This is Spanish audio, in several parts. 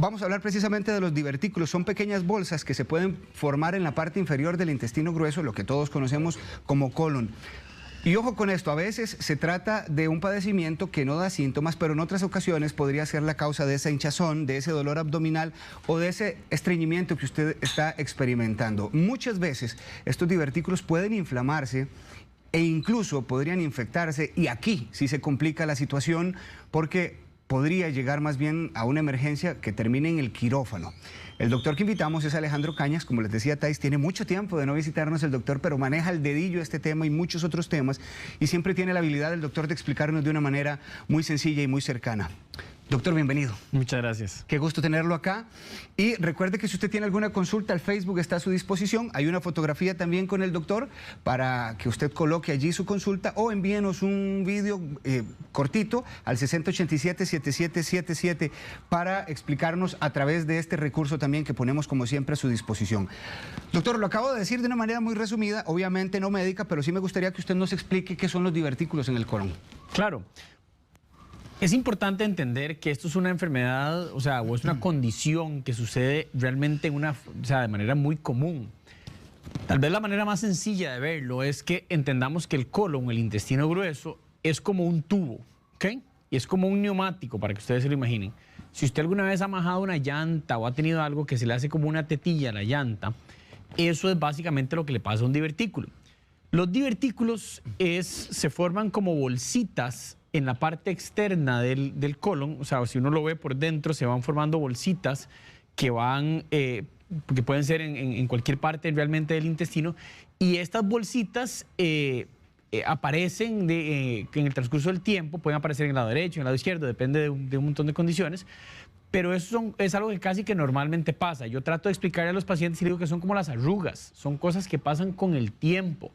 Vamos a hablar precisamente de los divertículos. Son pequeñas bolsas que se pueden formar en la parte inferior del intestino grueso, lo que todos conocemos como colon. Y ojo con esto, a veces se trata de un padecimiento que no da síntomas, pero en otras ocasiones podría ser la causa de esa hinchazón, de ese dolor abdominal o de ese estreñimiento que usted está experimentando. Muchas veces estos divertículos pueden inflamarse e incluso podrían infectarse, y aquí sí se complica la situación porque podría llegar más bien a una emergencia que termine en el quirófano. El doctor que invitamos es Alejandro Cañas. Como les decía Thais, tiene mucho tiempo de no visitarnos el doctor, pero maneja al dedillo este tema y muchos otros temas, y siempre tiene la habilidad el doctor de explicarnos de una manera muy sencilla y muy cercana. Doctor, bienvenido. Muchas gracias. Qué gusto tenerlo acá. Y recuerde que si usted tiene alguna consulta, el Facebook está a su disposición. Hay una fotografía también con el doctor para que usted coloque allí su consulta, o envíenos un vídeo cortito al 6087-7777 para explicarnos a través de este recurso también que ponemos como siempre a su disposición. Doctor, lo acabo de decir de una manera muy resumida, obviamente no médica, pero sí me gustaría que usted nos explique qué son los divertículos en el colon. Claro. Es importante entender que esto es una enfermedad, o es una condición que sucede realmente de manera muy común. Tal vez la manera más sencilla de verlo es que entendamos que el colon, el intestino grueso, es como un tubo, ¿ok? Y es como un neumático, para que ustedes se lo imaginen. Si usted alguna vez ha majado una llanta o ha tenido algo que se le hace como una tetilla a la llanta, eso es básicamente lo que le pasa a un divertículo. Los divertículos se forman como bolsitas en la parte externa del colon. O sea, si uno lo ve por dentro, se van formando bolsitas que pueden ser en cualquier parte realmente del intestino, y estas bolsitas aparecen en el transcurso del tiempo. Pueden aparecer en el lado derecho, en el lado izquierdo, depende de un montón de condiciones, pero eso es algo que casi que normalmente pasa. Yo trato de explicarle a los pacientes y digo que son como las arrugas, son cosas que pasan con el tiempo.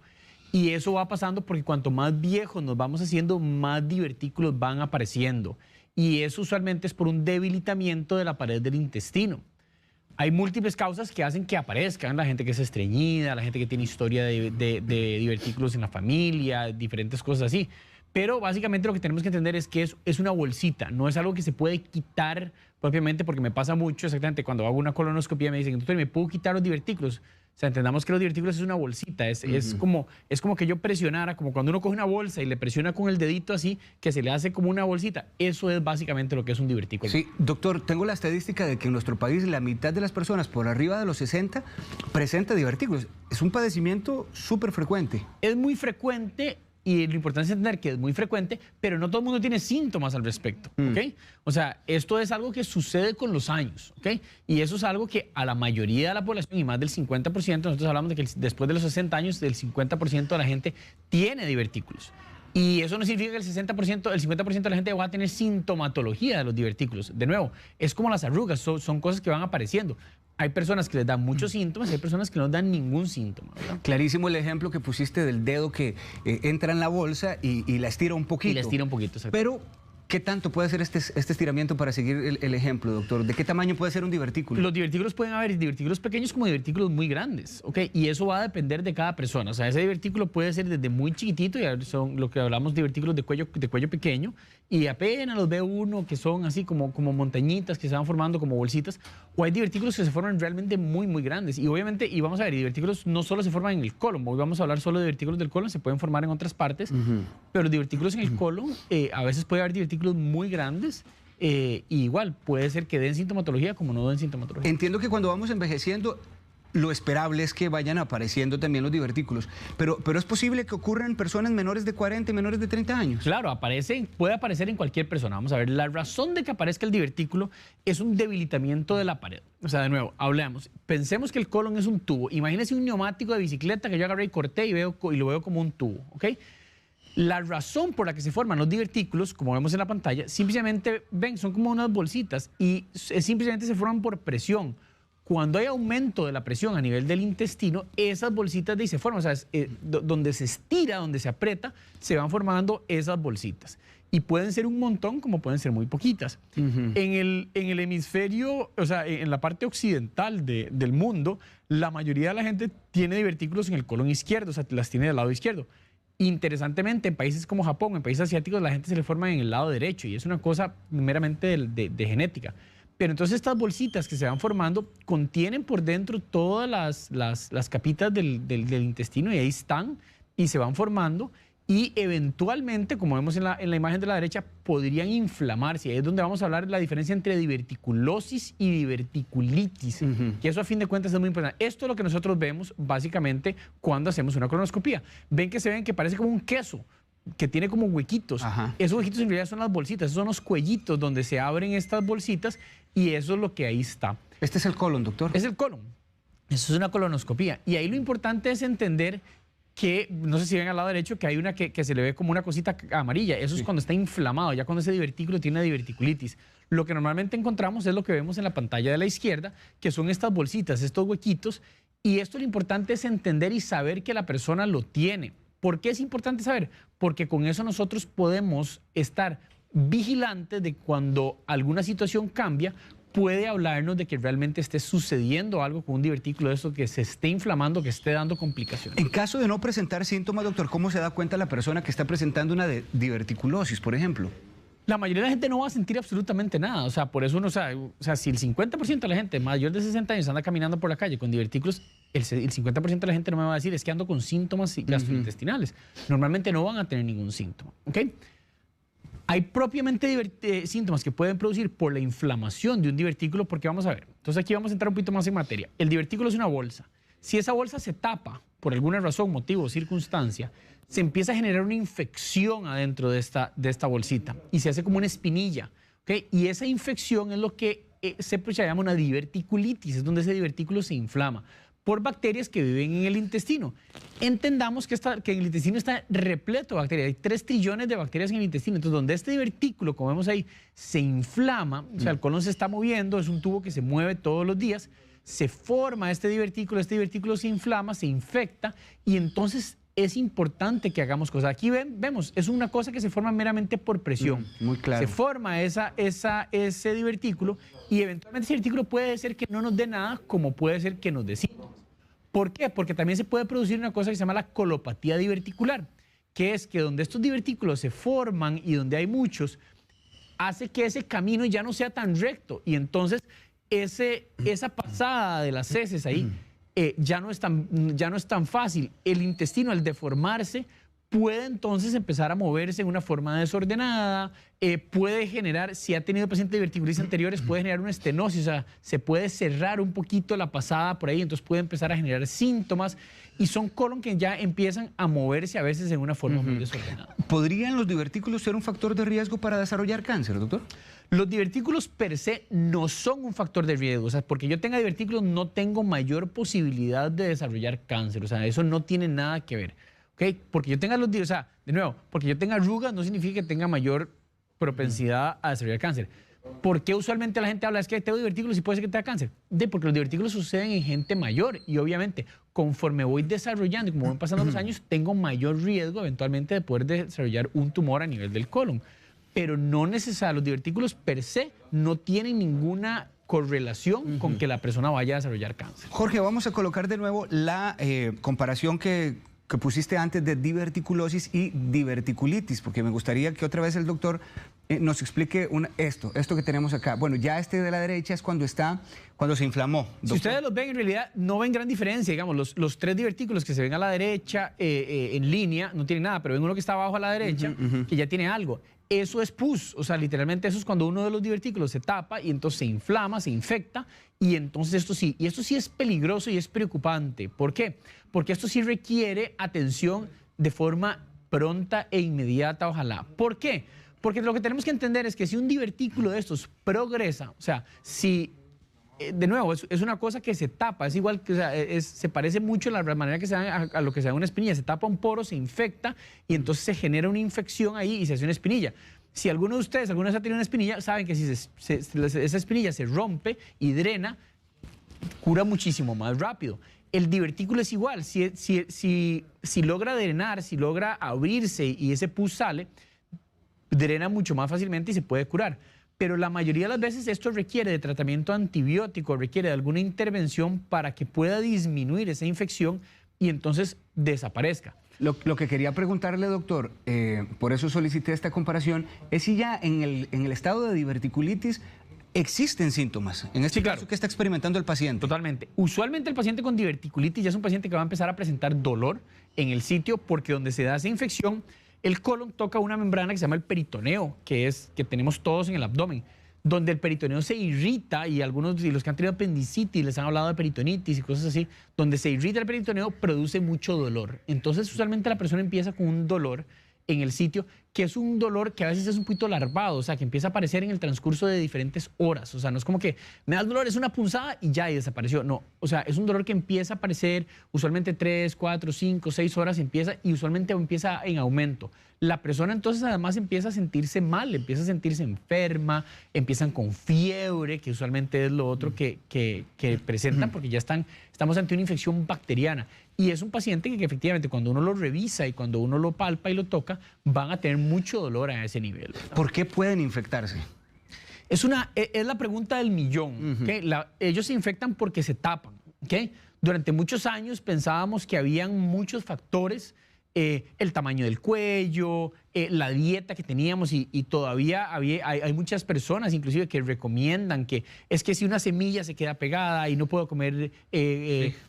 Y eso va pasando porque cuanto más viejos nos vamos haciendo, más divertículos van apareciendo. Y eso usualmente es por un debilitamiento de la pared del intestino. Hay múltiples causas que hacen que aparezcan: la gente que es estreñida, la gente que tiene historia de divertículos en la familia, diferentes cosas así. Pero básicamente lo que tenemos que entender es que es una bolsita, no es algo que se puede quitar propiamente, porque me pasa mucho exactamente cuando hago una colonoscopia, me dicen: doctor, ¿me puedo quitar los divertículos? O sea, entendamos que los divertículos es una bolsita, es como que yo presionara, como cuando uno coge una bolsa y le presiona con el dedito así, que se le hace como una bolsita. Eso es básicamente lo que es un divertículo. Sí, doctor, tengo la estadística de que en nuestro país la mitad de las personas por arriba de los 60 presenta divertículos. Es un padecimiento súper frecuente. Es muy frecuente. Y lo importante es entender que es muy frecuente, pero no todo el mundo tiene síntomas al respecto, ¿ok? O sea, esto es algo que sucede con los años, ¿ok? Y eso es algo que a la mayoría de la población, y más del 50%, nosotros hablamos de que después de los 60 años, el 50% de la gente tiene divertículos. Y eso no significa que el 50% de la gente va a tener sintomatología de los divertículos. De nuevo, es como las arrugas, son cosas que van apareciendo. Hay personas que les dan muchos síntomas, hay personas que no dan ningún síntoma, ¿verdad? Clarísimo el ejemplo que pusiste del dedo que entra en la bolsa y la estira un poquito. Y la estira un poquito, exacto. Pero, ¿qué tanto puede ser este estiramiento para seguir el ejemplo, doctor? ¿De qué tamaño puede ser un divertículo? Los divertículos pueden haber divertículos pequeños como divertículos muy grandes, ¿ok? Y eso va a depender de cada persona. O sea, ese divertículo puede ser desde muy chiquitito, y son lo que hablamos de divertículos de cuello pequeño, y apenas los ve uno, que son así como montañitas que se van formando como bolsitas, o hay divertículos que se forman realmente muy, muy grandes. Y obviamente, y vamos a ver, divertículos no solo se forman en el colon. Hoy vamos a hablar solo de divertículos del colon, se pueden formar en otras partes, pero divertículos en el colon, a veces puede haber divertículos muy grandes, y igual puede ser que den sintomatología como no den sintomatología. Entiendo que cuando vamos envejeciendo, lo esperable es que vayan apareciendo también los divertículos, pero es posible que ocurran en personas menores de 40 y menores de 30 años. Claro, puede aparecer en cualquier persona. Vamos a ver, la razón de que aparezca el divertículo es un debilitamiento de la pared. O sea, de nuevo, pensemos que el colon es un tubo. Imagínense un neumático de bicicleta que yo agarré y corté y lo veo como un tubo, ¿ok? La razón por la que se forman los divertículos, como vemos en la pantalla, simplemente, son como unas bolsitas, y simplemente se forman por presión. Cuando hay aumento de la presión a nivel del intestino, esas bolsitas se forman. O sea, donde se estira, donde se aprieta, se van formando esas bolsitas. Y pueden ser un montón, como pueden ser muy poquitas. En el hemisferio, o sea, en la parte occidental del mundo, la mayoría de la gente tiene divertículos en el colon izquierdo, o sea, las tiene del lado izquierdo. Interesantemente, en países como Japón, en países asiáticos, la gente se le forma en el lado derecho, y es una cosa meramente de genética. Pero entonces estas bolsitas que se van formando contienen por dentro todas las capitas del intestino y ahí están y se van formando y eventualmente, como vemos en la imagen de la derecha, podrían inflamarse. Ahí es donde vamos a hablar de la diferencia entre diverticulosis y diverticulitis, que eso a fin de cuentas es muy importante. Esto es lo que nosotros vemos básicamente cuando hacemos una colonoscopía. Ven que parece como un queso, que tiene como huequitos. Ajá. Esos huequitos en realidad son las bolsitas, esos son los cuellitos donde se abren estas bolsitas y eso es lo que ahí está. Este es el colon, doctor. Es el colon. Eso es una colonoscopía. Y ahí lo importante es entender que, no sé si ven al lado derecho, que hay una que se le ve como una cosita amarilla. Eso es cuando está inflamado, ya cuando ese divertículo tiene una diverticulitis. Lo que normalmente encontramos es lo que vemos en la pantalla de la izquierda, que son estas bolsitas, estos huequitos. Y esto lo importante es entender y saber que la persona lo tiene. ¿Por qué es importante saber? Porque con eso nosotros podemos estar vigilantes de cuando alguna situación cambia, puede hablarnos de que realmente esté sucediendo algo con un divertículo de eso, que se esté inflamando, que esté dando complicaciones. En caso de no presentar síntomas, doctor, ¿cómo se da cuenta la persona que está presentando una diverticulosis, por ejemplo? La mayoría de la gente no va a sentir absolutamente nada. O sea, por eso uno sabe, o sea, si el 50% de la gente mayor de 60 años anda caminando por la calle con divertículos, el 50% de la gente no me va a decir es que ando con síntomas gastrointestinales. Normalmente no van a tener ningún síntoma. ¿Ok? Hay propiamente síntomas que pueden producir por la inflamación de un divertículo, porque vamos a ver. Entonces aquí vamos a entrar un poquito más en materia. El divertículo es una bolsa. Si esa bolsa se tapa por alguna razón, motivo o circunstancia, se empieza a generar una infección adentro de esta bolsita y se hace como una espinilla. ¿Okay? Y esa infección es lo que se llama una diverticulitis, es donde ese divertículo se inflama por bacterias que viven en el intestino. Entendamos que en el intestino está repleto de bacterias. Hay 3 trillones de bacterias en el intestino. Entonces, donde este divertículo, como vemos ahí, se inflama, o sea, el colon se está moviendo, es un tubo que se mueve todos los días, se forma este divertículo se inflama, se infecta y entonces es importante que hagamos cosas. Aquí vemos, es una cosa que se forma meramente por presión. Muy claro. Se forma ese divertículo y eventualmente ese divertículo puede ser que no nos dé nada, como puede ser que nos dé síntomas. ¿Por qué? Porque también se puede producir una cosa que se llama la colopatía diverticular, que es que donde estos divertículos se forman y donde hay muchos, hace que ese camino ya no sea tan recto y entonces esa pasada de las heces ahí ya no es tan fácil. El intestino, al deformarse, puede entonces empezar a moverse en una forma desordenada, puede generar, si ha tenido pacientes de diverticulitis anteriores, puede generar una estenosis, o sea, se puede cerrar un poquito la pasada por ahí, entonces puede empezar a generar síntomas y son colon que ya empiezan a moverse a veces en una forma muy desordenada. ¿Podrían los divertículos ser un factor de riesgo para desarrollar cáncer, doctor? Los divertículos per se no son un factor de riesgo, o sea, porque yo tenga divertículos no tengo mayor posibilidad de desarrollar cáncer, o sea, eso no tiene nada que ver. ¿Okay? Porque yo tenga o sea, de nuevo, porque yo tenga arrugas no significa que tenga mayor propensidad a desarrollar cáncer. ¿Por qué usualmente la gente habla es que tengo divertículos y puede ser que tenga cáncer? Porque los divertículos suceden en gente mayor y obviamente conforme voy desarrollando y como van pasando los años, tengo mayor riesgo eventualmente de poder desarrollar un tumor a nivel del colon. Pero no necesariamente, los divertículos per se no tienen ninguna correlación con que la persona vaya a desarrollar cáncer. Jorge, vamos a colocar de nuevo la comparación que pusiste antes de diverticulosis y diverticulitis, porque me gustaría que otra vez el doctor nos explique esto que tenemos acá. Bueno, ya este de la derecha es cuando se inflamó. Doctor. Si ustedes los ven, en realidad no ven gran diferencia. Digamos, los 3 divertículos que se ven a la derecha en línea no tienen nada, pero ven uno que está abajo a la derecha que ya tiene algo. Eso es pus, o sea, literalmente eso es cuando uno de los divertículos se tapa y entonces se inflama, se infecta y entonces esto sí es peligroso y es preocupante. ¿Por qué? Porque esto sí requiere atención de forma pronta e inmediata, ojalá. ¿Por qué? Porque lo que tenemos que entender es que si un divertículo de estos progresa, o sea, si de nuevo, es una cosa que se tapa, es igual que, o sea, se parece mucho a la manera que se da a lo que se da una espinilla, se tapa un poro, se infecta y entonces se genera una infección ahí y se hace una espinilla. Si alguno de ustedes alguna vez ha tenido una espinilla, saben que si esa espinilla se rompe y drena, cura muchísimo más rápido. El divertículo es igual, si logra drenar, si logra abrirse y ese pus sale, drena mucho más fácilmente y se puede curar. Pero la mayoría de las veces esto requiere de tratamiento antibiótico, requiere de alguna intervención para que pueda disminuir esa infección y entonces desaparezca. Lo que quería preguntarle, doctor, por eso solicité esta comparación, es si ya en el estado de diverticulitis Existen síntomas. En este Sí, claro. caso, ¿qué está experimentando el paciente? Totalmente. Usualmente el paciente con diverticulitis ya es un paciente que va a empezar a presentar dolor en el sitio porque donde se da esa infección, el colon toca una membrana que se llama el peritoneo, que tenemos todos en el abdomen, donde el peritoneo se irrita y algunos de los que han tenido apendicitis les han hablado de peritonitis y cosas así, donde se irrita el peritoneo produce mucho dolor. Entonces usualmente la persona empieza con un dolor en el sitio, que es un dolor que a veces es un poquito larvado, o sea, que empieza a aparecer en el transcurso de diferentes horas. O sea, no es como que me da dolor, es una punzada y ya y desapareció. No, o sea, es un dolor que empieza a aparecer usualmente 3, 4, 5, 6 horas empieza y usualmente empieza en aumento. La persona entonces además empieza a sentirse mal, empieza a sentirse enferma, empiezan con fiebre, que usualmente es lo otro que presentan porque ya estamos ante una infección bacteriana. Y es un paciente que efectivamente cuando uno lo revisa y cuando uno lo palpa y lo toca, van a tener mucho dolor a ese nivel, ¿verdad? ¿Por qué pueden infectarse? Es la pregunta del millón. ¿Okay? Ellos se infectan porque se tapan. ¿Okay? Durante muchos años pensábamos que habían muchos factores, el tamaño del cuello, la dieta que teníamos y todavía hay muchas personas inclusive que recomiendan que es que si una semilla se queda pegada y no puedo comer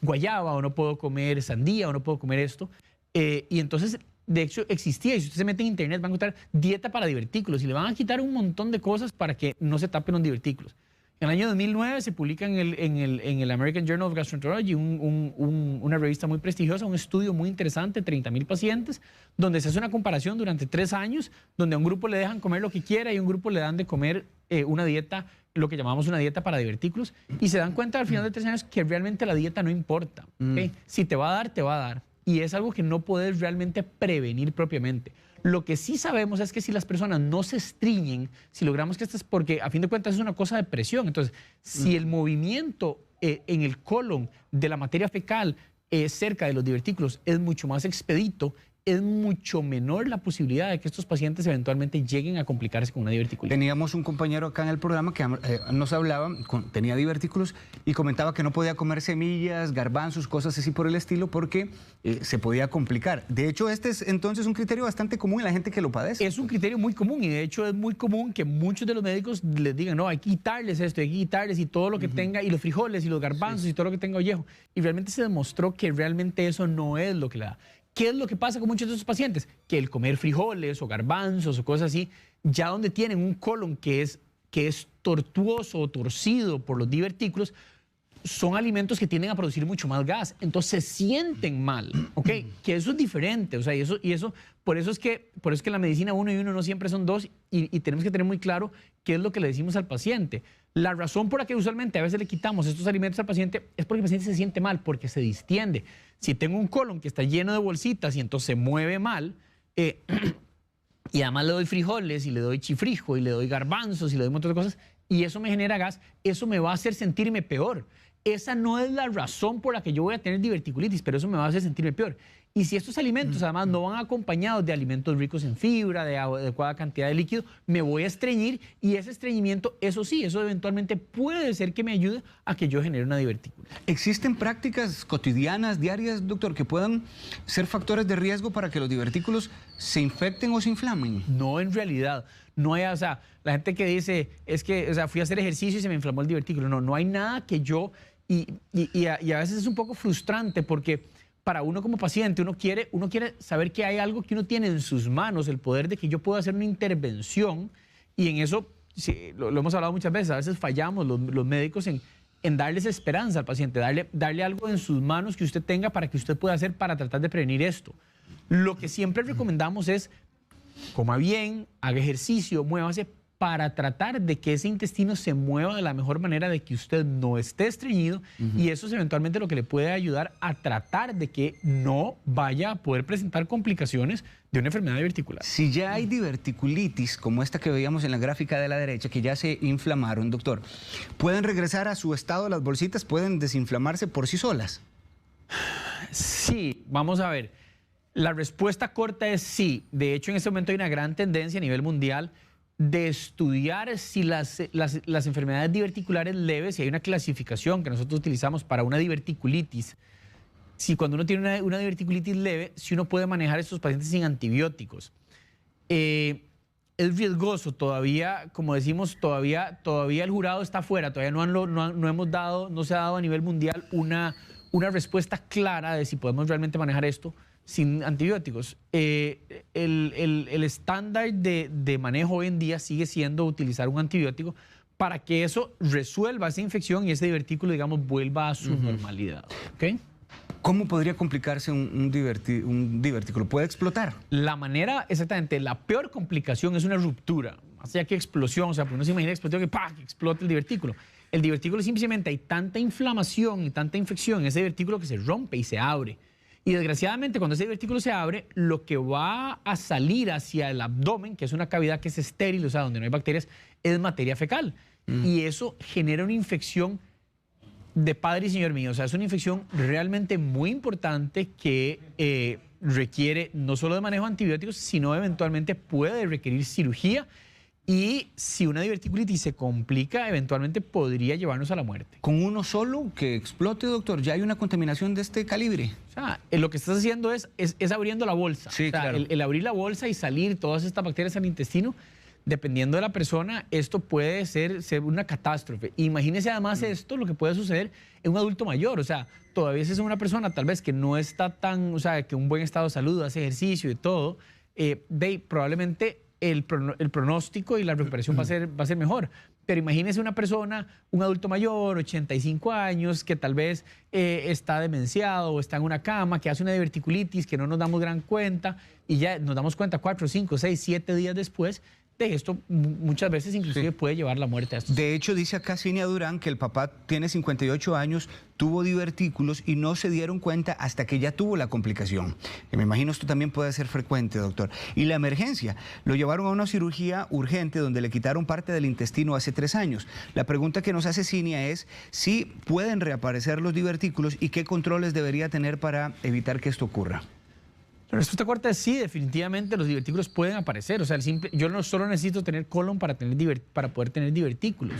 guayaba o no puedo comer sandía o no puedo comer esto. Y entonces, de hecho, existía, y si usted se mete en internet va a encontrar dieta para divertículos y le van a quitar un montón de cosas para que no se tapen los divertículos. En el año 2009 se publica en el American Journal of Gastroenterology, una revista muy prestigiosa, un estudio muy interesante, 30,000 pacientes, donde se hace una comparación durante 3 años, donde a un grupo le dejan comer lo que quiera y a un grupo le dan de comer una dieta, lo que llamamos una dieta para divertículos, y se dan cuenta al final de 3 años que realmente la dieta no importa. ¿Okay? Si te va a dar, te va a dar. Y es algo que no puedes realmente prevenir propiamente. Lo que sí sabemos es que si las personas no se estreñen, si logramos que esto es porque a fin de cuentas es una cosa de presión, entonces si el movimiento en el colon de la materia fecal cerca de los divertículos es mucho más expedito, es mucho menor la posibilidad de que estos pacientes eventualmente lleguen a complicarse con una diverticulitis. Teníamos un compañero acá en el programa que nos hablaba, tenía divertículos y comentaba que no podía comer semillas, garbanzos, cosas así por el estilo porque se podía complicar. De hecho, este es entonces un criterio bastante común en la gente que lo padece. Es un criterio muy común y de hecho es muy común que muchos de los médicos les digan, no, hay que quitarles esto, hay que quitarles y todo lo que tenga, y los frijoles y los garbanzos y todo lo que tenga ollejo. Y realmente se demostró que realmente eso no es lo que le da. ¿Qué es lo que pasa con muchos de esos pacientes? Que el comer frijoles o garbanzos o cosas así, ya donde tienen un colon que es tortuoso o torcido por los divertículos, son alimentos que tienden a producir mucho más gas, entonces se sienten mal, ¿ok? Que eso es diferente, o sea, por eso es que la medicina 1 y 1 no siempre son 2 y tenemos que tener muy claro qué es lo que le decimos al paciente. La razón por la que usualmente a veces le quitamos estos alimentos al paciente es porque el paciente se siente mal, porque se distiende. Si tengo un colon que está lleno de bolsitas y entonces se mueve mal, y además le doy frijoles y le doy chifrijo y le doy garbanzos y le doy un montón de cosas, y eso me genera gas, eso me va a hacer sentirme peor. Esa no es la razón por la que yo voy a tener diverticulitis, pero eso me va a hacer sentirme peor. Y si estos alimentos además no van acompañados de alimentos ricos en fibra, de adecuada cantidad de líquido, me voy a estreñir y ese estreñimiento, eso sí, eso eventualmente puede ser que me ayude a que yo genere una diverticulitis. ¿Existen prácticas cotidianas, diarias, doctor, que puedan ser factores de riesgo para que los divertículos se infecten o se inflamen? No, en realidad. No hay, o sea, la gente que dice, es que, o sea, fui a hacer ejercicio y se me inflamó el divertículo. No, no hay nada que yo... Y a veces es un poco frustrante porque para uno como paciente, uno quiere saber que hay algo que uno tiene en sus manos, el poder de que yo pueda hacer una intervención, y en eso, sí, lo hemos hablado muchas veces, a veces fallamos los médicos en darles esperanza al paciente, darle algo en sus manos que usted tenga para que usted pueda hacer para tratar de prevenir esto. Lo que siempre recomendamos es coma bien, haga ejercicio, muévase para tratar de que ese intestino se mueva de la mejor manera, de que usted no esté estreñido, y eso es eventualmente lo que le puede ayudar a tratar de que no vaya a poder presentar complicaciones de una enfermedad diverticular. Si ya hay diverticulitis, como esta que veíamos en la gráfica de la derecha, que ya se inflamaron, doctor, ¿pueden regresar a su estado las bolsitas? ¿Pueden desinflamarse por sí solas? Sí, vamos a ver. La respuesta corta es sí. De hecho, en este momento hay una gran tendencia a nivel mundial de estudiar si las enfermedades diverticulares leves, si hay una clasificación que nosotros utilizamos para una diverticulitis, si cuando uno tiene una diverticulitis leve, si uno puede manejar a estos pacientes sin antibióticos. es riesgoso, todavía, como decimos, todavía el jurado está afuera, todavía no se ha dado a nivel mundial una respuesta clara de si podemos realmente manejar esto sin antibióticos. El estándar de manejo hoy en día sigue siendo utilizar un antibiótico para que eso resuelva esa infección y ese divertículo, digamos, vuelva a su normalidad. ¿Okay? ¿Cómo podría complicarse un divertículo? ¿Puede explotar? La manera, exactamente, la peor complicación es una ruptura, más allá que explosión, o sea, pues uno se imagina explosión que ¡pah!, que explota el divertículo. El divertículo simplemente hay tanta inflamación y tanta infección en ese divertículo que se rompe y se abre. Y desgraciadamente cuando ese divertículo se abre, lo que va a salir hacia el abdomen, que es una cavidad que es estéril, o sea, donde no hay bacterias, es materia fecal. Y eso genera una infección de padre y señor mío. O sea, es una infección realmente muy importante que requiere no solo de manejo de antibióticos, sino eventualmente puede requerir cirugía. Y si una diverticulitis se complica, eventualmente podría llevarnos a la muerte. ¿Con uno solo que explote, doctor? ¿Ya hay una contaminación de este calibre? O sea, lo que estás haciendo es abriendo la bolsa. Sí, o sea, claro. el abrir la bolsa y salir todas estas bacterias al intestino, dependiendo de la persona, esto puede ser una catástrofe. Imagínese además esto, lo que puede suceder en un adulto mayor. O sea, todavía es una persona tal vez que no está tan, o sea, que un buen estado de salud, hace ejercicio y todo, probablemente el pronóstico y la recuperación va a ser mejor. Pero imagínese una persona, un adulto mayor, 85 años, que tal vez está demenciado o está en una cama, que hace una diverticulitis, que no nos damos gran cuenta y ya nos damos cuenta 4, 5, 6, 7 días después. De esto muchas veces inclusive puede llevar la muerte a estos. De hecho, dice acá Cinia Durán que el papá tiene 58 años, tuvo divertículos y no se dieron cuenta hasta que ya tuvo la complicación. Que me imagino esto también puede ser frecuente, doctor. Y la emergencia, lo llevaron a una cirugía urgente donde le quitaron parte del intestino hace 3 años. La pregunta que nos hace Cinia es si pueden reaparecer los divertículos y qué controles debería tener para evitar que esto ocurra. La respuesta corta es sí, definitivamente los divertículos pueden aparecer. O sea, yo no solo necesito tener colon para poder tener divertículos.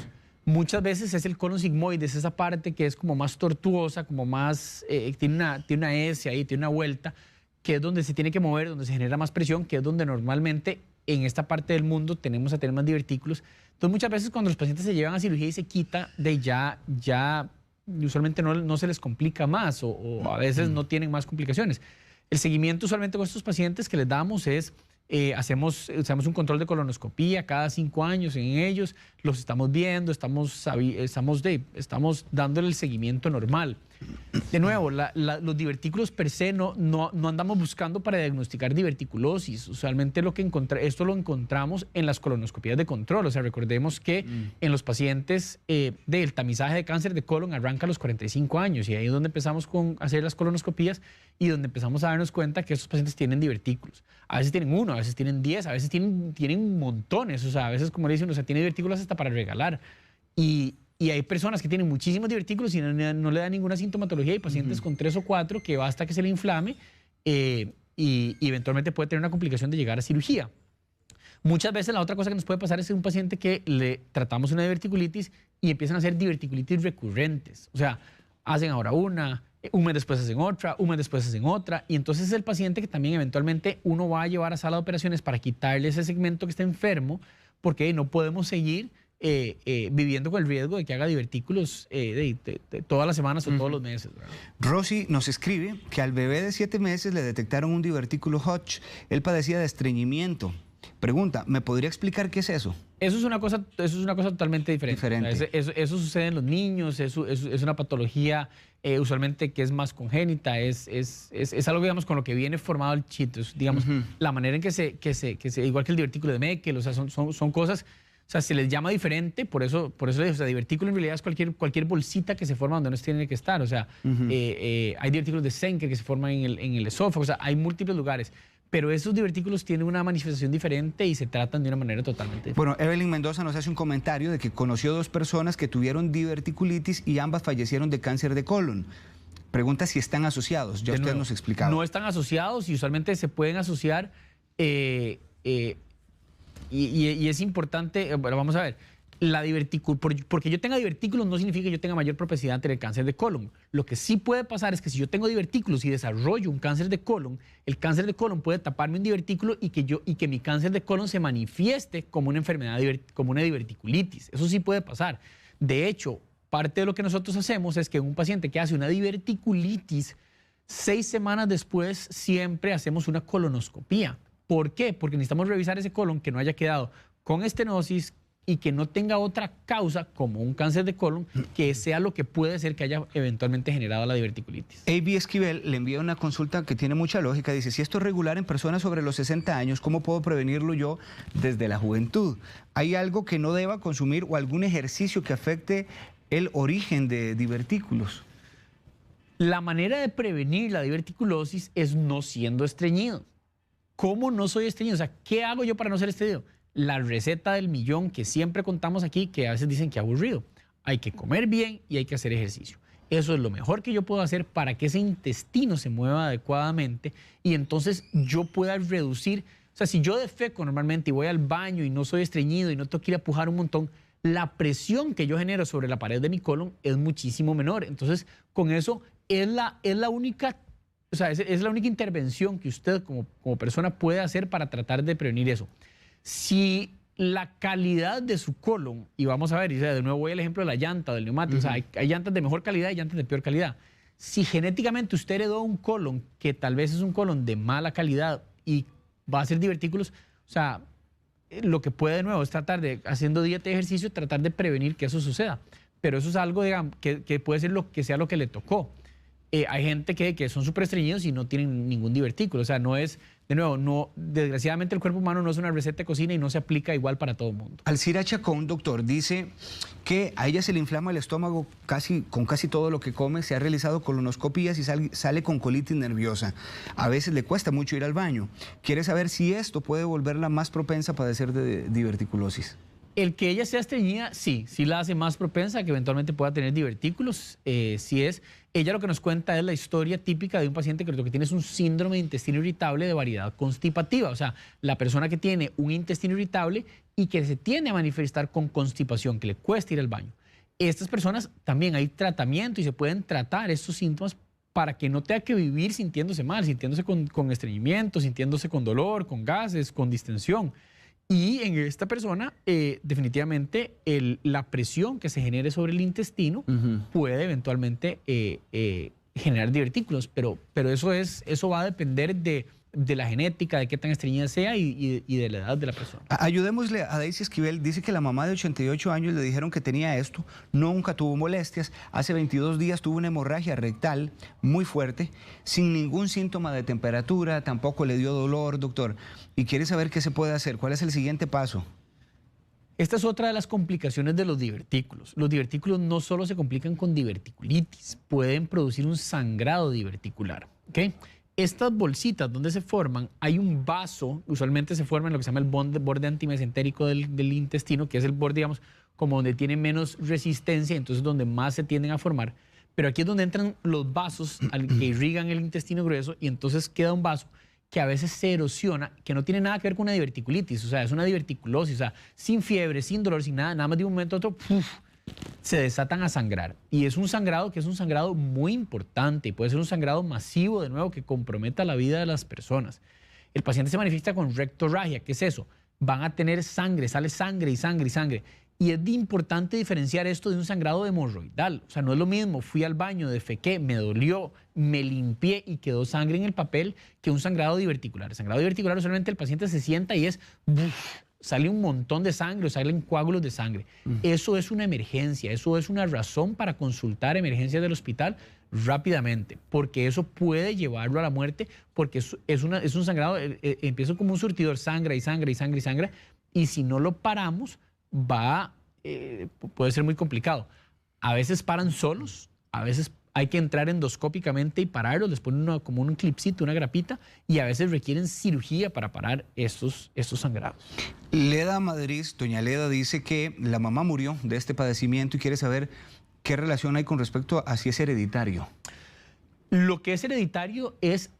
Muchas veces es el colon sigmoide, es esa parte que es como más tortuosa, como más, tiene una S ahí, tiene una vuelta, que es donde se tiene que mover, donde se genera más presión, que es donde normalmente en esta parte del mundo tenemos a tener más divertículos. Entonces muchas veces cuando los pacientes se llevan a cirugía y se quita, ya usualmente no se les complica más o a veces no tienen más complicaciones. El seguimiento usualmente con estos pacientes que les damos es, hacemos un control de colonoscopía cada 5 años en ellos, los estamos viendo, estamos dándole el seguimiento normal. De nuevo, los divertículos per se no andamos buscando para diagnosticar diverticulosis. Usualmente esto lo encontramos en las colonoscopías de control. O sea, recordemos que en los pacientes del tamizaje de cáncer de colon arranca a los 45 años y ahí es donde empezamos a hacer las colonoscopías y donde empezamos a darnos cuenta que estos pacientes tienen divertículos. A veces tienen 1, a veces tienen 10, a veces tienen montones. O sea, a veces, como le dicen, o sea, tiene divertículos hasta para regalar. Y hay personas que tienen muchísimos divertículos y no le dan ninguna sintomatología. Hay pacientes con 3 o 4 que basta que se le inflame y eventualmente puede tener una complicación de llegar a cirugía. Muchas veces la otra cosa que nos puede pasar es un paciente que le tratamos una diverticulitis y empiezan a hacer diverticulitis recurrentes. O sea, hacen ahora un mes después hacen otra, un mes después hacen otra. Y entonces es el paciente que también eventualmente uno va a llevar a sala de operaciones para quitarle ese segmento que está enfermo porque no podemos seguir viviendo con el riesgo de que haga divertículos todas las semanas o todos los meses, ¿verdad? Rosy nos escribe que al bebé de 7 meses le detectaron un divertículo Hodge. Él padecía de estreñimiento. Pregunta, ¿me podría explicar qué es eso? Eso es una cosa totalmente diferente. O sea, eso sucede en los niños, es una patología usualmente que es más congénita, es algo, digamos, con lo que viene formado el chito. Digamos, la manera en que se igual que el divertículo de Meckel, o sea, son cosas. O sea, se les llama diferente, por eso o sea, divertículo en realidad es cualquier bolsita que se forma donde no tiene que estar. O sea, hay divertículos de Zenker que se forman en el esófago, o sea, hay múltiples lugares. Pero esos divertículos tienen una manifestación diferente y se tratan de una manera totalmente diferente. Bueno, Evelyn Mendoza nos hace un comentario de que conoció 2 personas que tuvieron diverticulitis y ambas fallecieron de cáncer de colon. Pregunta si están asociados, ya usted nos explicaba. No están asociados y usualmente se pueden asociar y es importante, bueno, vamos a ver, porque yo tenga divertículos no significa que yo tenga mayor propensidad a tener cáncer de colon. Lo que sí puede pasar es que si yo tengo divertículos y desarrollo un cáncer de colon, el cáncer de colon puede taparme un divertículo y que mi cáncer de colon se manifieste como una enfermedad, como una diverticulitis. Eso sí puede pasar. De hecho, parte de lo que nosotros hacemos es que en un paciente que hace una diverticulitis, 6 semanas después siempre hacemos una colonoscopía. ¿Por qué? Porque necesitamos revisar ese colon que no haya quedado con estenosis y que no tenga otra causa como un cáncer de colon que sea lo que puede ser que haya eventualmente generado la diverticulitis. A.B. Esquivel le envía una consulta que tiene mucha lógica. Dice, si esto es regular en personas sobre los 60 años, ¿cómo puedo prevenirlo yo desde la juventud? ¿Hay algo que no deba consumir o algún ejercicio que afecte el origen de divertículos? La manera de prevenir la diverticulosis es no siendo estreñido. ¿Cómo no soy estreñido? O sea, ¿qué hago yo para no ser estreñido? La receta del millón que siempre contamos aquí, que a veces dicen que aburrido. Hay que comer bien y hay que hacer ejercicio. Eso es lo mejor que yo puedo hacer para que ese intestino se mueva adecuadamente y entonces yo pueda reducir. O sea, si yo defeco normalmente y voy al baño y no soy estreñido y no tengo que ir a pujar un montón, la presión que yo genero sobre la pared de mi colon es muchísimo menor. Entonces, con eso es la única, o sea, es la única intervención que usted como persona puede hacer para tratar de prevenir eso. Si la calidad de su colon, y vamos a ver, y de nuevo voy al ejemplo de la llanta, del neumático, o sea, hay llantas de mejor calidad y llantas de peor calidad. Si genéticamente usted heredó un colon que tal vez es un colon de mala calidad y va a hacer divertículos, o sea, lo que puede de nuevo es tratar de, haciendo dieta y ejercicio, tratar de prevenir que eso suceda. Pero eso es algo, digamos, que puede ser lo que sea lo que le tocó. Hay gente que son súper estreñidos y no tienen ningún divertículo. O sea, no es, de nuevo, no, desgraciadamente el cuerpo humano no es una receta de cocina y no se aplica igual para todo el mundo. Alcira Chacón, doctor, dice que a ella se le inflama el estómago con casi todo lo que come. Se ha realizado colonoscopías y sale con colitis nerviosa. A veces le cuesta mucho ir al baño. Quiere saber si esto puede volverla más propensa a padecer de diverticulosis. El que ella sea estreñida, sí la hace más propensa a que eventualmente pueda tener divertículos. Ella lo que nos cuenta es la historia típica de un paciente que lo que tiene es un síndrome de intestino irritable de variedad constipativa. O sea, la persona que tiene un intestino irritable y que se tiende a manifestar con constipación, que le cuesta ir al baño. Estas personas también hay tratamiento y se pueden tratar estos síntomas para que no tenga que vivir sintiéndose mal, sintiéndose con estreñimiento, sintiéndose con dolor, con gases, con distensión. Y en esta persona, definitivamente, la presión que se genere sobre el intestino puede eventualmente generar divertículos, pero eso va a depender de la genética, de qué tan estreñida sea y de la edad de la persona. Ayudémosle a Daisy Esquivel. Dice que la mamá de 88 años le dijeron que tenía esto, nunca tuvo molestias. Hace 22 días tuvo una hemorragia rectal muy fuerte, sin ningún síntoma de temperatura, tampoco le dio dolor, doctor. Y quiere saber qué se puede hacer. ¿Cuál es el siguiente paso? Esta es otra de las complicaciones de los divertículos. Los divertículos no solo se complican con diverticulitis, pueden producir un sangrado diverticular, ¿ok? Estas bolsitas donde se forman, hay un vaso, usualmente se forma en lo que se llama el borde antimesentérico del intestino, que es el borde, digamos, como donde tiene menos resistencia, entonces donde más se tienden a formar. Pero aquí es donde entran los vasos que irrigan el intestino grueso y entonces queda un vaso que a veces se erosiona, que no tiene nada que ver con una diverticulitis, o sea, es una diverticulosis, o sea, sin fiebre, sin dolor, sin nada, nada más de un momento a otro, ¡puf!, se desatan a sangrar. Y es un sangrado que es un sangrado muy importante y puede ser un sangrado masivo, de nuevo, que comprometa la vida de las personas. El paciente se manifiesta con rectorragia. ¿Qué es eso? Van a tener sangre, sale sangre y sangre y sangre. Y es importante diferenciar esto de un sangrado hemorroidal. O sea, no es lo mismo, fui al baño, defequé, me dolió, me limpié y quedó sangre en el papel, que un sangrado diverticular. El sangrado diverticular usualmente el paciente se sienta y es... sale un montón de sangre o salen coágulos de sangre. Eso es una emergencia, eso es una razón para consultar emergencias del hospital rápidamente, porque eso puede llevarlo a la muerte, porque es un sangrado, empieza como un surtidor, sangra y sangra y sangra y sangra, y si no lo paramos, puede ser muy complicado. A veces paran solos, a veces hay que entrar endoscópicamente y pararlos, les ponen como un clipcito, una grapita, y a veces requieren cirugía para parar estos sangrados. Leda Madrid, doña Leda, dice que la mamá murió de este padecimiento y quiere saber qué relación hay con respecto a si es hereditario. Lo que es hereditario es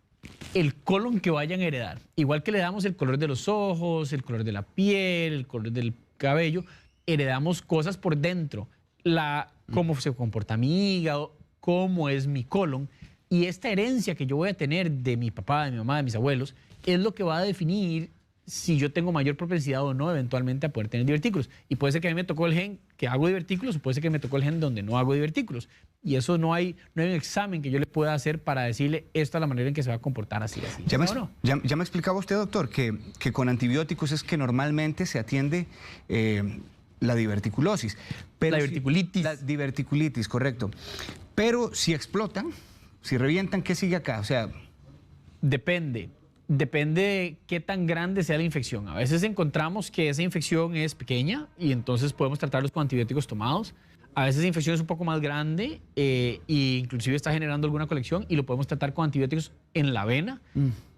el colon que vayan a heredar. Igual que le damos el color de los ojos, el color de la piel, el color del cabello, heredamos cosas por dentro. Cómo se comporta mi hígado, cómo es mi colon. Y esta herencia que yo voy a tener de mi papá, de mi mamá, de mis abuelos, es lo que va a definir si yo tengo mayor propensidad o no eventualmente a poder tener divertículos. Y puede ser que a mí me tocó el gen que hago divertículos o puede ser que me tocó el gen donde no hago divertículos. Y eso no hay un examen que yo le pueda hacer para decirle esta es la manera en que se va a comportar así. Ya me explicaba usted, doctor, que con antibióticos es que normalmente se atiende la diverticulosis. Pero la diverticulitis. La diverticulitis, correcto. Pero si explotan, si revientan, ¿qué sigue acá? O sea... Depende de qué tan grande sea la infección. A veces encontramos que esa infección es pequeña y entonces podemos tratarlos con antibióticos tomados. A veces la infección es un poco más grande e inclusive está generando alguna colección y lo podemos tratar con antibióticos en la vena.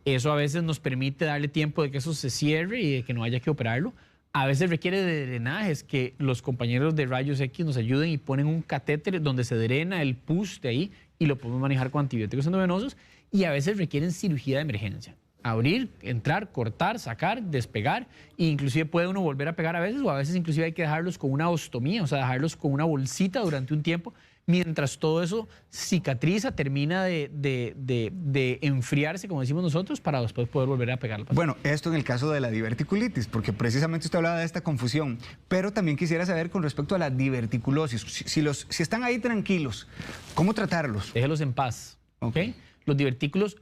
Eso a veces nos permite darle tiempo de que eso se cierre y de que no haya que operarlo. A veces requiere de drenajes, que los compañeros de rayos X nos ayuden y ponen un catéter donde se drena el pus de ahí y lo podemos manejar con antibióticos endovenosos. Y a veces requieren cirugía de emergencia. Abrir, entrar, cortar, sacar, despegar e inclusive puede uno volver a pegar a veces o a veces inclusive hay que dejarlos con una ostomía, o sea, dejarlos con una bolsita durante un tiempo mientras todo eso cicatriza, termina de enfriarse, como decimos nosotros, para después poder volver a pegarlo. Bueno, esto en el caso de la diverticulitis, porque precisamente usted hablaba de esta confusión, pero también quisiera saber con respecto a la diverticulosis, si están ahí tranquilos, ¿cómo tratarlos? Déjelos en paz, ¿ok? Los divertículos,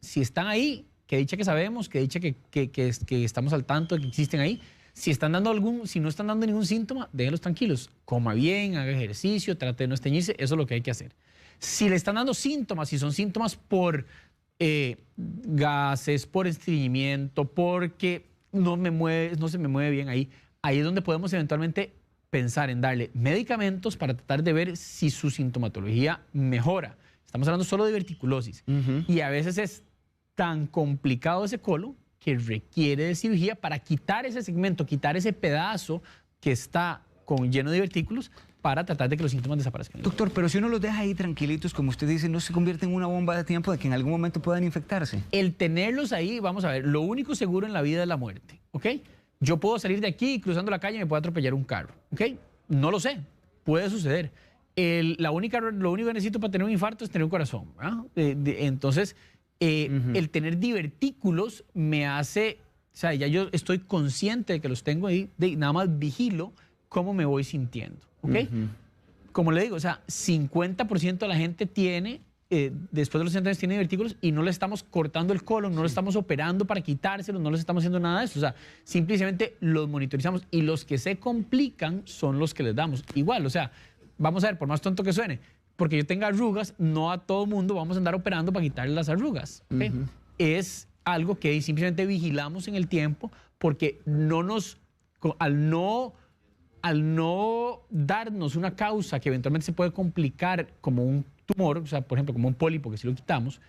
si están ahí, que dicha que sabemos, que dicha que estamos al tanto de que existen ahí. Si no están dando ningún síntoma, déjenlos tranquilos. Coma bien, haga ejercicio, trate de no esteñirse, eso es lo que hay que hacer. Si le están dando síntomas, si son síntomas por gases, por estreñimiento, porque no se me mueve bien ahí es donde podemos eventualmente pensar en darle medicamentos para tratar de ver si su sintomatología mejora. Estamos hablando solo de diverticulosis. Y a veces es tan complicado ese colon que requiere de cirugía para quitar ese segmento, quitar ese pedazo que está lleno de divertículos para tratar de que los síntomas desaparezcan. Doctor, pero si uno los deja ahí tranquilitos, como usted dice, ¿no se convierte en una bomba de tiempo de que en algún momento puedan infectarse? El tenerlos ahí, vamos a ver, lo único seguro en la vida es la muerte, ¿ok? Yo puedo salir de aquí y cruzando la calle me puede atropellar un carro, ¿ok? No lo sé, puede suceder. Lo único que necesito para tener un infarto es tener un corazón, ¿verdad? Entonces... el tener divertículos me hace, o sea, ya yo estoy consciente de que los tengo ahí, nada más vigilo cómo me voy sintiendo, ¿ok? Como le digo, o sea, 50% de la gente tiene, después de los 60 años tiene divertículos y no le estamos cortando el colon, no le estamos operando para quitárselos, no les estamos haciendo nada de eso, o sea, simplemente los monitorizamos y los que se complican son los que les damos. Igual, o sea, vamos a ver, por más tonto que suene, porque yo tenga arrugas, no a todo mundo vamos a andar operando para quitarle las arrugas. ¿Okay? Es algo que simplemente vigilamos en el tiempo porque al no darnos una causa que eventualmente se puede complicar como un tumor, o sea, por ejemplo, como un pólipo que si lo quitamos,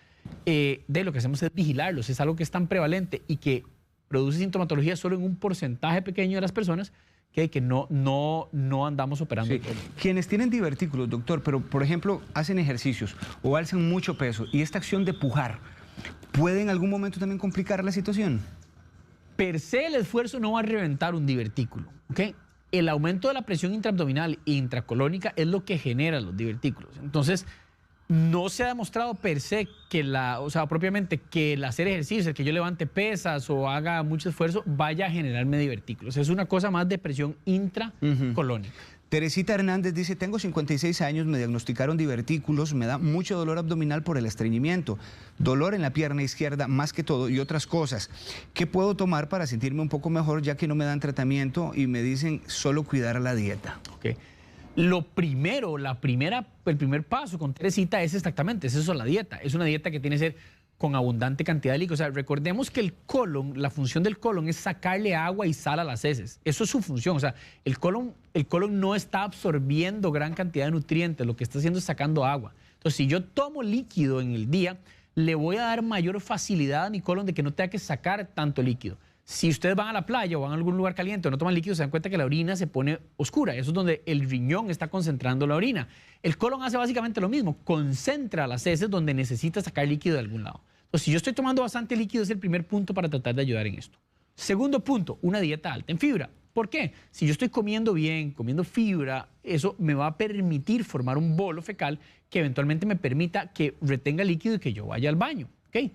lo que hacemos es vigilarlos. Es algo que es tan prevalente y que produce sintomatología solo en un porcentaje pequeño de las personas que no andamos operando. Sí. Quienes tienen divertículos, doctor, pero por ejemplo hacen ejercicios o alzan mucho peso y esta acción de pujar, ¿puede en algún momento también complicar la situación? Per se el esfuerzo no va a reventar un divertículo, ¿ok? El aumento de la presión intraabdominal e intracolónica es lo que genera los divertículos. Entonces, no se ha demostrado per se que propiamente que el hacer ejercicio, el que yo levante pesas o haga mucho esfuerzo, vaya a generarme divertículos. Es una cosa más de presión intracolónica. Teresita Hernández dice, tengo 56 años, me diagnosticaron divertículos, me da mucho dolor abdominal por el estreñimiento, dolor en la pierna izquierda más que todo y otras cosas. ¿Qué puedo tomar para sentirme un poco mejor ya que no me dan tratamiento y me dicen solo cuidar la dieta? Okay. El primer paso con Teresita es exactamente eso, la dieta. Es una dieta que tiene que ser con abundante cantidad de líquidos. O sea, recordemos que el colon, la función del colon es sacarle agua y sal a las heces. Eso es su función. O sea, el colon no está absorbiendo gran cantidad de nutrientes, lo que está haciendo es sacando agua. Entonces, si yo tomo líquido en el día, le voy a dar mayor facilidad a mi colon de que no tenga que sacar tanto líquido. Si ustedes van a la playa o van a algún lugar caliente o no toman líquido, se dan cuenta que la orina se pone oscura. Eso es donde el riñón está concentrando la orina. El colon hace básicamente lo mismo, concentra las heces donde necesita sacar líquido de algún lado. Entonces, si yo estoy tomando bastante líquido, es el primer punto para tratar de ayudar en esto. Segundo punto, una dieta alta en fibra. ¿Por qué? Si yo estoy comiendo bien, comiendo fibra, eso me va a permitir formar un bolo fecal que eventualmente me permita que retenga líquido y que yo vaya al baño. ¿Okay?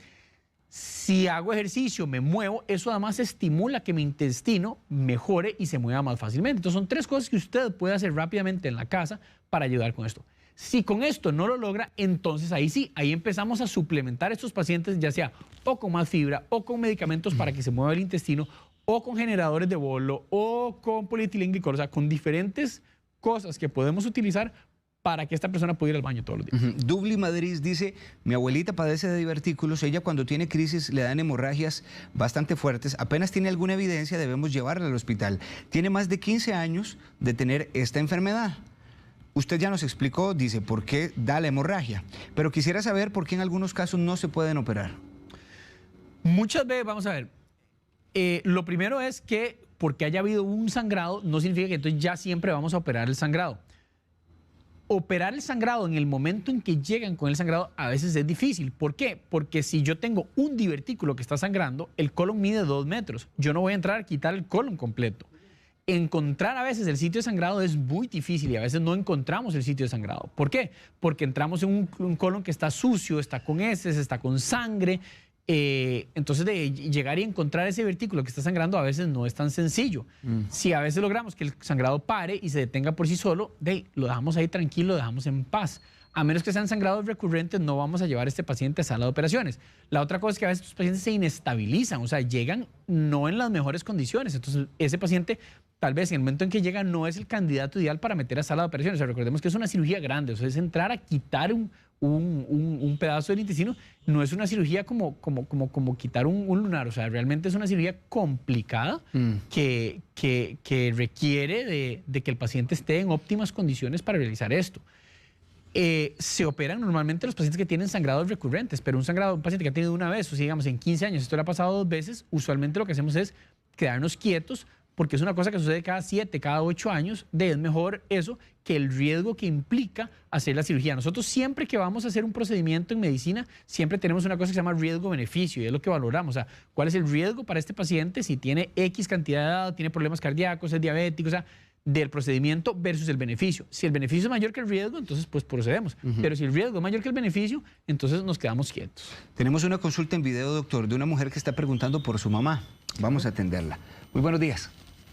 Si hago ejercicio, me muevo, eso además estimula que mi intestino mejore y se mueva más fácilmente. Entonces son 3 cosas que usted puede hacer rápidamente en la casa para ayudar con esto. Si con esto no lo logra, entonces ahí sí, ahí empezamos a suplementar a estos pacientes, ya sea o con más fibra o con medicamentos para que se mueva el intestino o con generadores de bolo o con polietilenglicol, o sea, con diferentes cosas que podemos utilizar para que esta persona pueda ir al baño todos los días. Dubli Madrid dice, mi abuelita padece de divertículos, ella cuando tiene crisis le dan hemorragias bastante fuertes, apenas tiene alguna evidencia debemos llevarla al hospital. Tiene más de 15 años de tener esta enfermedad. Usted ya nos explicó, dice, por qué da la hemorragia, pero quisiera saber por qué en algunos casos no se pueden operar. Muchas veces, vamos a ver, lo primero es que porque haya habido un sangrado no significa que entonces ya siempre vamos a operar el sangrado. Operar el sangrado en el momento en que llegan con el sangrado a veces es difícil. ¿Por qué? Porque si yo tengo un divertículo que está sangrando, el colon mide 2 metros. Yo no voy a entrar a quitar el colon completo. Encontrar a veces el sitio de sangrado es muy difícil y a veces no encontramos el sitio de sangrado. ¿Por qué? Porque entramos en un colon que está sucio, está con heces, está con sangre. Entonces de llegar y encontrar ese vertículo que está sangrando a veces no es tan sencillo. Si a veces logramos que el sangrado pare y se detenga por sí solo, lo dejamos ahí tranquilo, lo dejamos en paz. A menos que sean sangrados recurrentes, no vamos a llevar a este paciente a sala de operaciones. La otra cosa es que a veces los pacientes se inestabilizan, o sea, llegan no en las mejores condiciones. Entonces ese paciente tal vez en el momento en que llega no es el candidato ideal para meter a sala de operaciones. O sea, recordemos que es una cirugía grande, o sea, es entrar a quitar un pedazo del intestino, no es una cirugía como quitar un lunar, o sea, realmente es una cirugía complicada que requiere de que el paciente esté en óptimas condiciones para realizar esto. Se operan normalmente los pacientes que tienen sangrados recurrentes, pero un paciente que ha tenido una vez, o sea, digamos en 15 años, esto le ha pasado 2 veces, usualmente lo que hacemos es quedarnos quietos, porque es una cosa que sucede cada 7, cada 8 años, es mejor eso que el riesgo que implica hacer la cirugía. Nosotros siempre que vamos a hacer un procedimiento en medicina, siempre tenemos una cosa que se llama riesgo-beneficio, y es lo que valoramos. O sea, ¿cuál es el riesgo para este paciente si tiene X cantidad de edad, tiene problemas cardíacos, es diabético, o sea, del procedimiento versus el beneficio? Si el beneficio es mayor que el riesgo, entonces pues procedemos. Pero si el riesgo es mayor que el beneficio, entonces nos quedamos quietos. Tenemos una consulta en video, doctor, de una mujer que está preguntando por su mamá. Vamos a atenderla. Muy buenos días.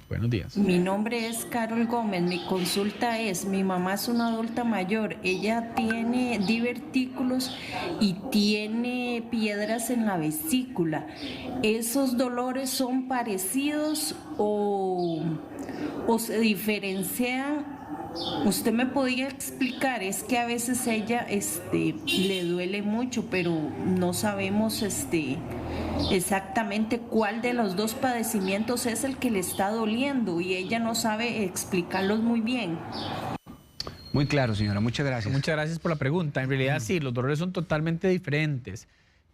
Buenos días. Mi nombre es Carol Gómez. Mi consulta es, mi mamá es una adulta mayor, ella tiene divertículos y tiene piedras en la vesícula. ¿Esos dolores son parecidos o se diferencian? Usted me podría explicar, es que a veces ella le duele mucho, pero no sabemos exactamente cuál de los 2 padecimientos es el que le está doliendo y ella no sabe explicarlos muy bien. Muy claro, señora, muchas gracias. Muchas gracias por la pregunta. En realidad sí, los dolores son totalmente diferentes.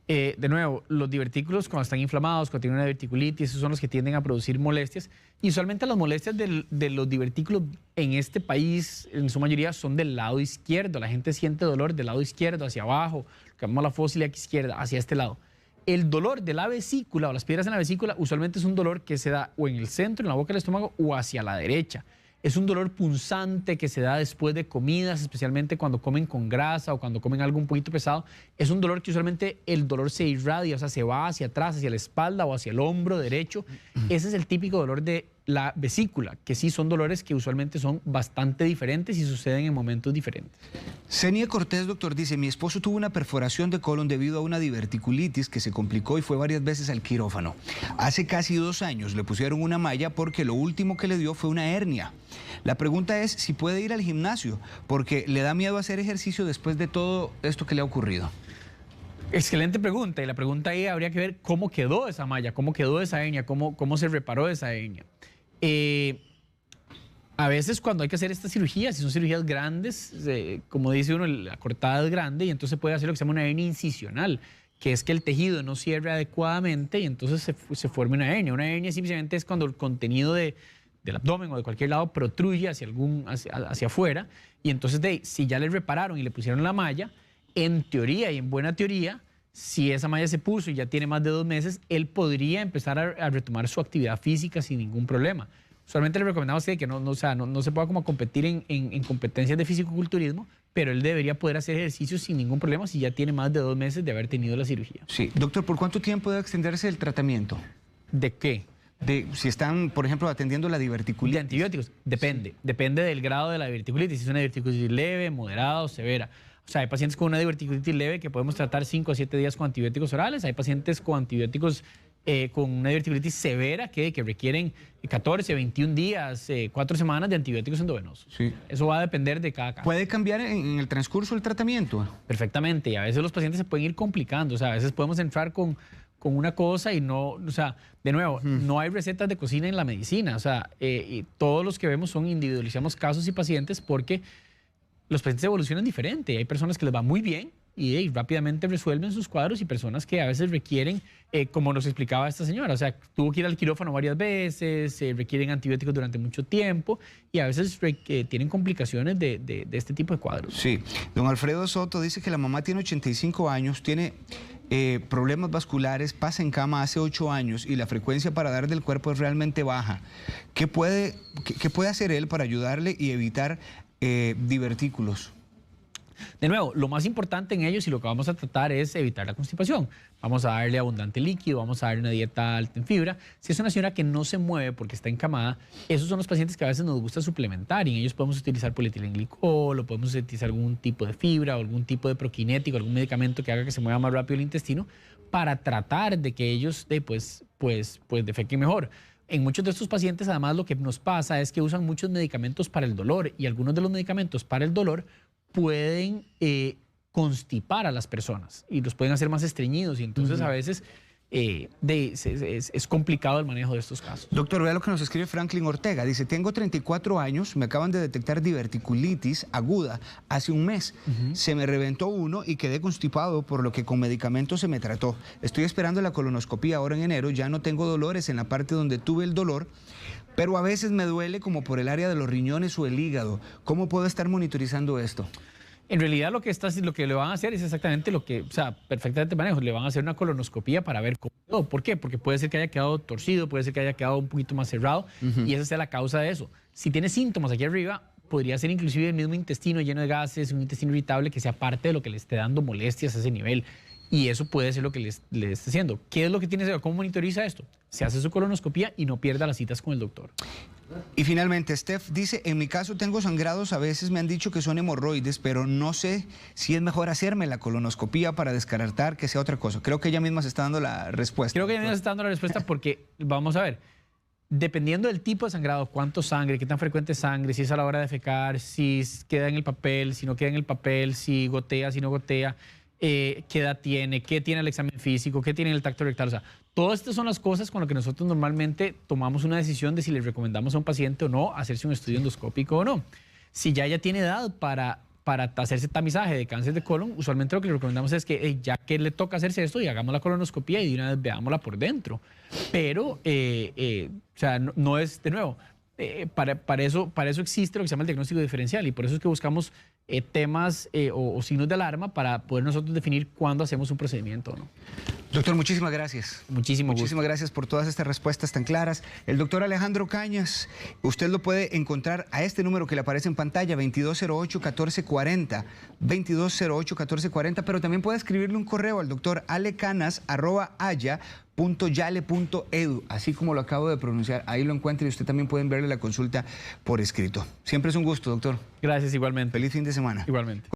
De nuevo, los divertículos cuando están inflamados, cuando tienen una diverticulitis, esos son los que tienden a producir molestias. Y usualmente las molestias de los divertículos en este país, en su mayoría, son del lado izquierdo. La gente siente dolor del lado izquierdo, hacia abajo, lo que llamamos la fosa ilíaca izquierda, hacia este lado. El dolor de la vesícula o las piedras en la vesícula usualmente es un dolor que se da o en el centro, en la boca del estómago, o hacia la derecha. Es un dolor punzante que se da después de comidas, especialmente cuando comen con grasa o cuando comen algo un poquito pesado. Es un dolor que usualmente el dolor se irradia, o sea, se va hacia atrás, hacia la espalda o hacia el hombro derecho. Ese es el típico dolor de la vesícula, que sí son dolores que usualmente son bastante diferentes y suceden en momentos diferentes. Senia Cortés, doctor, dice, mi esposo tuvo una perforación de colon debido a una diverticulitis que se complicó y fue varias veces al quirófano. Hace casi 2 años le pusieron una malla porque lo último que le dio fue una hernia. La pregunta es si puede ir al gimnasio, porque le da miedo hacer ejercicio después de todo esto que le ha ocurrido. Excelente pregunta, y la pregunta ahí habría que ver cómo quedó esa malla, cómo quedó esa hernia, cómo se reparó esa hernia. A veces cuando hay que hacer estas cirugías, si son cirugías grandes, como dice uno, la cortada es grande y entonces se puede hacer lo que se llama una hernia incisional, que es que el tejido no cierre adecuadamente y entonces se forma una hernia. Una hernia simplemente es cuando el contenido del abdomen o de cualquier lado protruye hacia afuera, y entonces si ya le repararon y le pusieron la malla, en teoría y en buena teoría, si esa malla se puso y ya tiene más de 2 meses, él podría empezar a retomar su actividad física sin ningún problema. Usualmente le recomendamos que no se pueda como competir en competencias de fisicoculturismo, pero él debería poder hacer ejercicios sin ningún problema si ya tiene más de 2 meses de haber tenido la cirugía. Sí. Doctor, ¿por cuánto tiempo debe extenderse el tratamiento? ¿De qué? Si están, por ejemplo, atendiendo la diverticulitis. De antibióticos, depende. Sí. Depende del grado de la diverticulitis. Si es una diverticulitis leve, moderada o severa. O sea, hay pacientes con una diverticulitis leve que podemos tratar 5 a 7 días con antibióticos orales. Hay pacientes con antibióticos con una diverticulitis severa que requieren 14, 21 días, 4 semanas de antibióticos endovenosos. Sí. Eso va a depender de cada caso. ¿Puede cambiar en el transcurso del tratamiento? Perfectamente. Y a veces los pacientes se pueden ir complicando. O sea, a veces podemos entrar con una cosa y no, o sea, de nuevo, no hay recetas de cocina en la medicina. O sea, y todos los que vemos individualizamos casos y pacientes porque los pacientes evolucionan diferente. Hay personas que les va muy bien y rápidamente resuelven sus cuadros y personas que a veces requieren, como nos explicaba esta señora, o sea, tuvo que ir al quirófano varias veces, requieren antibióticos durante mucho tiempo y a veces tienen complicaciones de este tipo de cuadros. Sí. Don Alfredo Soto dice que la mamá tiene 85 años, tiene problemas vasculares, pasa en cama hace 8 años y la frecuencia para dar del cuerpo es realmente baja. ¿Qué puede hacer él para ayudarle y evitar divertículos? De nuevo, lo más importante en ellos y lo que vamos a tratar es evitar la constipación. Vamos a darle abundante líquido, vamos a darle una dieta alta en fibra. Si es una señora que no se mueve porque está encamada, esos son los pacientes que a veces nos gusta suplementar y en ellos podemos utilizar polietilenglicol o podemos utilizar algún tipo de fibra o algún tipo de proquinético, algún medicamento que haga que se mueva más rápido el intestino para tratar de que ellos defequen mejor. En muchos de estos pacientes, además, lo que nos pasa es que usan muchos medicamentos para el dolor y algunos de los medicamentos para el dolor pueden constipar a las personas y los pueden hacer más estreñidos y entonces a veces es complicado el manejo de estos casos. Doctor, vea lo que nos escribe Franklin Ortega. Dice, tengo 34 años, me acaban de detectar diverticulitis aguda hace un mes. Se me reventó uno y quedé constipado, por lo que con medicamentos se me trató. Estoy esperando la colonoscopía ahora en enero, ya no tengo dolores en la parte donde tuve el dolor, pero a veces me duele como por el área de los riñones o el hígado. ¿Cómo puedo estar monitorizando esto? En realidad lo que le van a hacer es exactamente lo que, o sea, perfectamente manejo. Le van a hacer una colonoscopía para ver cómo. ¿Por qué? Porque puede ser que haya quedado torcido, puede ser que haya quedado un poquito más cerrado y esa sea la causa de eso. Si tiene síntomas aquí arriba, podría ser inclusive el mismo intestino lleno de gases, un intestino irritable que sea parte de lo que le esté dando molestias a ese nivel. Y eso puede ser lo que le esté haciendo. ¿Qué es lo que tiene que hacer? ¿Cómo monitoriza esto? Se hace su colonoscopía y no pierda las citas con el doctor. Y finalmente, Steph dice, en mi caso tengo sangrados, a veces me han dicho que son hemorroides, pero no sé si es mejor hacerme la colonoscopía para descartar que sea otra cosa. Creo que ella misma se está dando la respuesta. Creo que ella misma se está dando la respuesta porque, vamos a ver, dependiendo del tipo de sangrado, cuánto sangre, qué tan frecuente es sangre, si es a la hora de defecar, si queda en el papel, si no queda en el papel, si gotea, si no gotea, qué edad tiene, qué tiene el examen físico, qué tiene el tacto rectal. O sea, todas estas son las cosas con las que nosotros normalmente tomamos una decisión de si le recomendamos a un paciente o no hacerse un estudio endoscópico o no. Si ya tiene edad para hacerse tamizaje de cáncer de colon, usualmente lo que le recomendamos es que ya que le toca hacerse esto y hagamos la colonoscopía y de una vez veámosla por dentro. Pero, o sea, no es, de nuevo, para eso existe lo que se llama el diagnóstico diferencial y por eso es que buscamos temas o signos de alarma para poder nosotros definir cuándo hacemos un procedimiento o no. Doctor, muchísimas gracias. Muchísimas gracias por todas estas respuestas tan claras. El doctor Alejandro Cañas, usted lo puede encontrar a este número que le aparece en pantalla, 2208-1440, 2208-1440, pero también puede escribirle un correo al doctor alecanas@aya.yale.edu, así como lo acabo de pronunciar. Ahí lo encuentra y usted también puede verle la consulta por escrito. Siempre es un gusto, doctor. Gracias, igualmente. Feliz fin de semana. Igualmente.